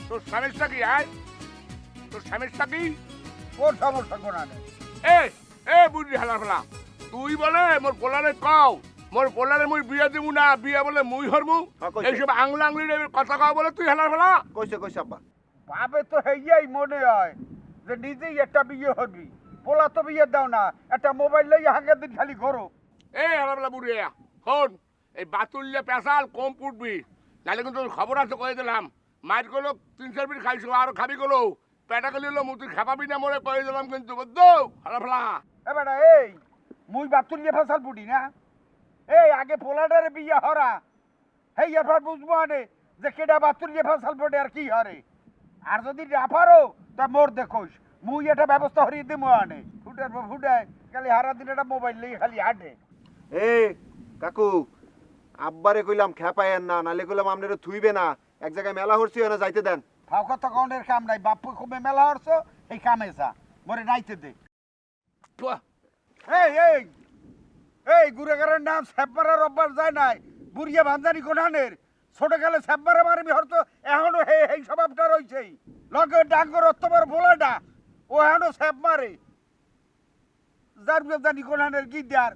তোর সমস্যা কি আয়? তোর সমস্যা কি? ওর সমস্যা কোনা নেই। এ এ বুঝি হালা ফেলা তুই বলে মোর পোলারে কও মোর পোলারে মুই বিয়ে দিব না বিয়ে বলে মুই হরমু হ্যাঁ, কইছে। এইসব আংলা আংলির কথা কও বলে তুই হালা ফেলা কইছে কইছে আব্বা। ভাবে তো হেয়াই মনে হয় যে নিজেই একটা বিয়ে হবি। পোলা তো বিয়ে দাও না, একটা মোবাইল লই হাঙ্গা দিন খালি ঘোরো। এই হালা ফেলা বুড়িয়া শোন এই বাতুল্যে পেশাল কম পুটবি নাহলে কিন্তু তোর খবর আছে কয়ে দিলাম মায়ের গুলো 3-4 বিট খাইছো আর খাবি গুলো পেটা গেলি হলো মুতুই খাপাবি না মরে কয়ে দিলাম কিন্তু বুঝছো হালা ফেলা এবারে এই মুই বাতুলিয়ে ফসল বুড়ি না। এই আগে পোলাটারে বিয়ে হরা হেই এবার বুঝবো আনে যে কেডা বাতুলিয়ে ফসল পড়ে আর কি হরে। আর যদি না পারো তা মোর দেখোস মুই এটা ব্যবস্থা হরিয়ে দিমু আনে ফুটার পর ফুটায় খালি হারা দিন একটা মোবাইল লই খালি হাঁটে। এ কাকু আব্বারে কইলাম খেপায়েন না নালে কইলাম আপনারা থুইবে না এক জায়গায় মেলা হরছি না যাইতে দেন। ফাও কথা কনের কাম নাই, বাপু খুবে মেলা হরছো এই কামে যা মরে নাইতে দে। বাহ, এই এই এই গুড়েগারের নাম সেব্বারের অভ্যাস যায় নাই বুড়িয়া ভান্দানি কোনানের ছোট গেলে সেব্বারে মারবি হয়তো এখনো হে এই স্বভাবটা রয়েছেই লগে ডাঙ্গর অত্তবার ভোলাটা ও এখনো সেব মারে যার জানি কোনানের গিদ্দার